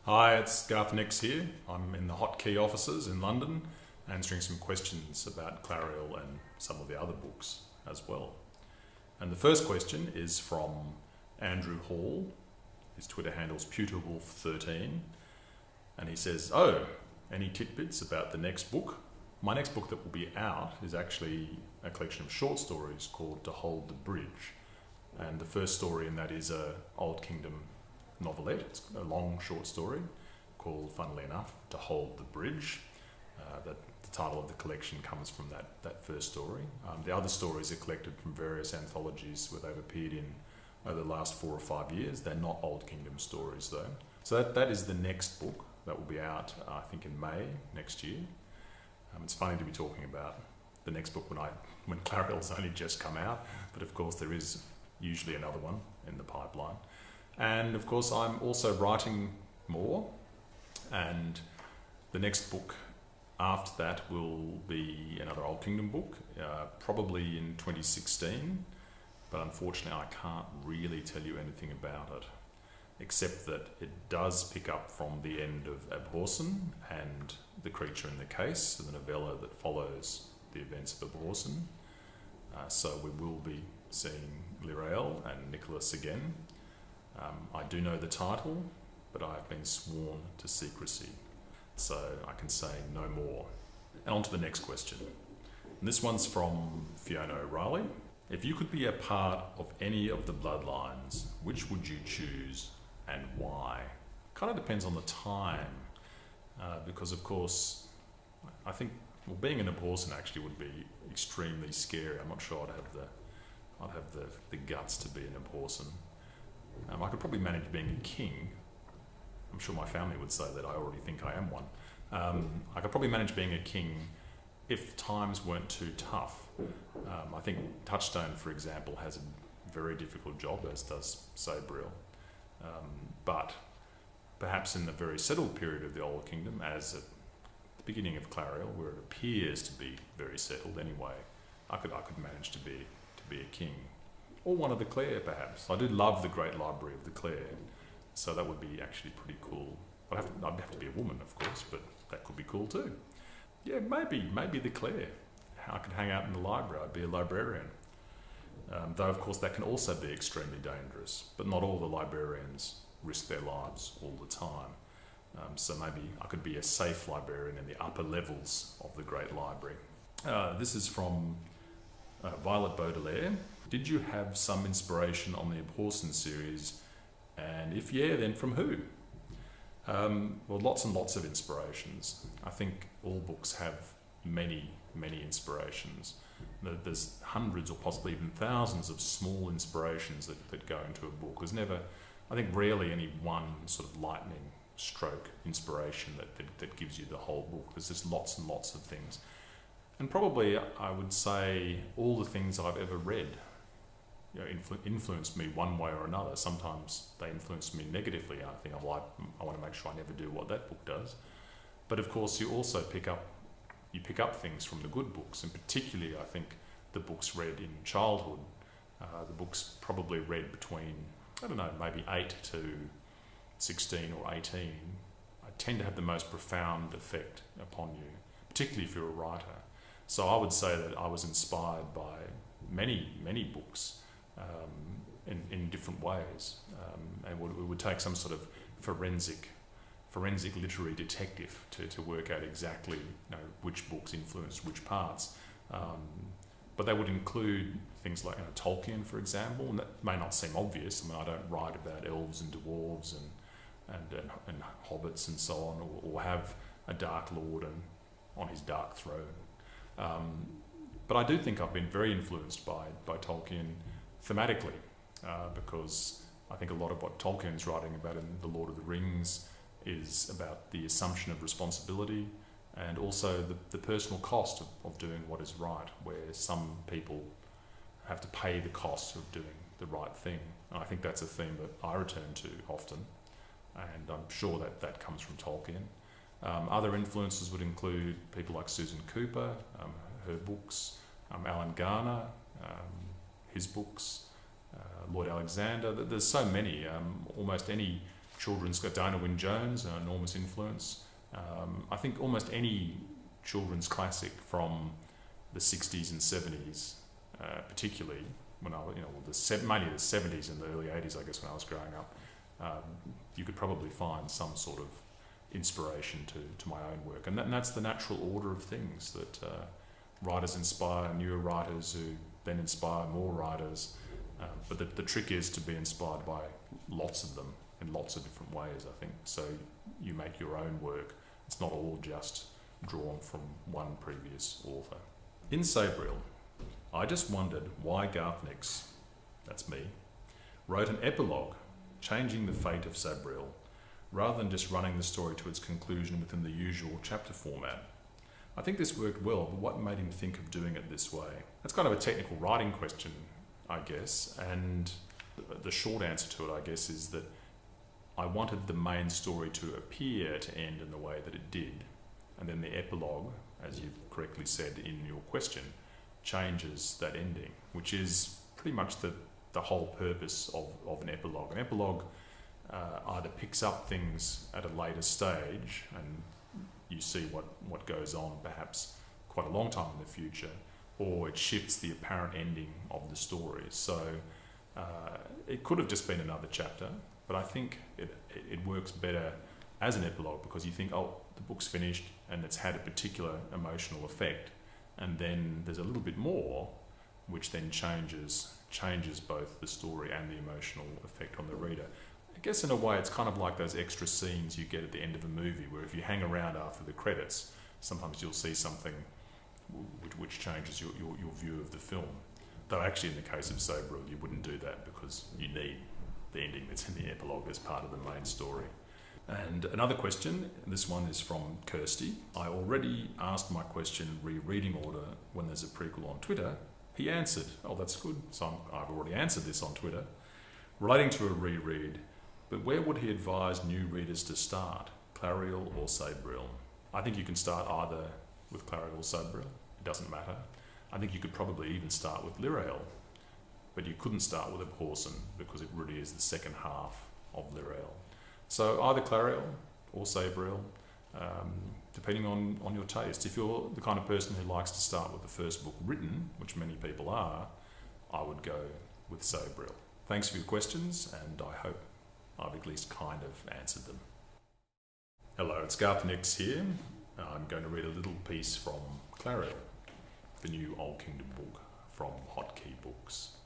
Hi, it's Garth Nix here. I'm in the Hotkey offices in London, answering some questions about Clariel and some of the other books as well. And the first question is from Andrew Hall. His Twitter handle's pewterwolf13, and he says, any tidbits about the next book? My next book that will be out is actually a collection of short stories called To Hold the Bridge, and the first story in that is a Old Kingdom novelette. It's a long short story called, funnily enough, To Hold the Bridge. The title of the collection comes from that first story. The other stories are collected from various anthologies where they've appeared in over the last 4 or 5 years. They're not Old Kingdom stories though. So that is the next book that will be out, I think, in May next year. It's funny to be talking about the next book when Clariel's only just come out, but of course there is usually another one in the pipeline. And of course I'm also writing more, and the next book after that will be another Old Kingdom book, probably in 2016, but unfortunately I can't really tell you anything about it, except that it does pick up from the end of Abhorsen and The Creature in the Case, the novella that follows the events of Abhorsen. So we will be seeing Lyrael and Nicholas again. I do know the title, but I have been sworn to secrecy, so I can say no more. And on to the next question. And this one's from Fiona O'Reilly. If you could be a part of any of the bloodlines, which would you choose and why? Kind of depends on the time, because of course, I think being an Abhorsen actually would be extremely scary. I'm not sure I'd have the guts to be an Abhorsen. I could probably manage being a king. I'm sure my family would say that I already think I am one. I could probably manage being a king if times weren't too tough. I think Touchstone, for example, has a very difficult job, as does Sabriel. But perhaps in the very settled period of the Old Kingdom, as at the beginning of Clariel, where it appears to be very settled anyway, I could manage to be a king. Or one of the Clayr, perhaps. I do love the great library of the Clayr, so that would be actually pretty cool. I'd have to be a woman, of course, but that could be cool too. Yeah, maybe the Clayr. I could hang out in the library. I'd be a librarian. Though, of course, that can also be extremely dangerous. But not all the librarians risk their lives all the time. So maybe I could be a safe librarian in the upper levels of the great library. This is from Violet Baudelaire. Did you have some inspiration on the Abhorsen series? And if yeah, then from who? Well, lots and lots of inspirations. I think all books have many inspirations. There's hundreds or possibly even thousands of small inspirations that go into a book. There's never, I think rarely any one sort of lightning stroke inspiration that gives you the whole book. There's just lots and lots of things. And probably I would say all the things I've ever read influenced me one way or another. Sometimes they influence me negatively. I think I want to make sure I never do what that book does. But of course you also pick up things from the good books, and particularly I think the books read in childhood, the books probably read between, I don't know, maybe 8 to 16 or 18, I tend to have the most profound effect upon you, particularly if you're a writer. So I would say that I was inspired by many books in different ways, and it would take some sort of forensic literary detective to work out exactly which books influenced which parts. But they would include things like Tolkien, for example, and that may not seem obvious. I mean, I don't write about elves and dwarves and hobbits and so on, or have a Dark Lord on his dark throne. But I do think I've been very influenced by Tolkien thematically, because I think a lot of what Tolkien's writing about in The Lord of the Rings is about the assumption of responsibility and also the personal cost of doing what is right, where some people have to pay the cost of doing the right thing. And I think that's a theme that I return to often, and I'm sure that comes from Tolkien. Other influences would include people like Susan Cooper, her books, Alan Garner, his books, Lloyd Alexander. There's so many. Almost any children's got Dana Wynne-Jones, an enormous influence. I think almost any children's classic from the 60s and 70s, particularly when mainly the 70s and the early 80s, I guess, when I was growing up, you could probably find some sort of inspiration to my own work. And that's the natural order of things, that writers inspire newer writers who then inspire more writers. But the trick is to be inspired by lots of them in lots of different ways, I think. So you make your own work. It's not all just drawn from one previous author. In Sabriel, I just wondered why Garth Nix, that's me, wrote an epilogue changing the fate of Sabriel, rather than just running the story to its conclusion within the usual chapter format. I think this worked well, but what made him think of doing it this way? That's kind of a technical writing question, I guess, and the short answer to it, I guess, is that I wanted the main story to appear to end in the way that it did, and then the epilogue, as you've correctly said in your question, changes that ending, which is pretty much the whole purpose of an epilogue. An epilogue either picks up things at a later stage and you see what goes on perhaps quite a long time in the future, or it shifts the apparent ending of the story. So it could have just been another chapter, but I think it works better as an epilogue, because you think, oh, the book's finished and it's had a particular emotional effect, and then there's a little bit more which then changes both the story and the emotional effect on the reader. I guess in a way it's kind of like those extra scenes you get at the end of a movie, where if you hang around after the credits, sometimes you'll see something which changes your view of the film. Though actually in the case of Sabriel, you wouldn't do that, because you need the ending that's in the epilogue as part of the main story. And another question, this one is from Kirsty. I already asked my question rereading order when there's a prequel on Twitter. He answered, oh, that's good, so I've already answered this on Twitter, relating to a reread, but where would he advise new readers to start, Clariel or Sabriel? I think you can start either with Clariel or Sabriel, it doesn't matter. I think you could probably even start with Lyrael, but you couldn't start with Abhorsen, because it really is the second half of Lyrael. So either Clariel or Sabriel, depending on your taste. If you're the kind of person who likes to start with the first book written, which many people are, I would go with Sabriel. Thanks for your questions, and I hope I've at least kind of answered them. Hello, it's Garth Nix here. I'm going to read a little piece from Clariel, the new Old Kingdom book from Hotkey Books.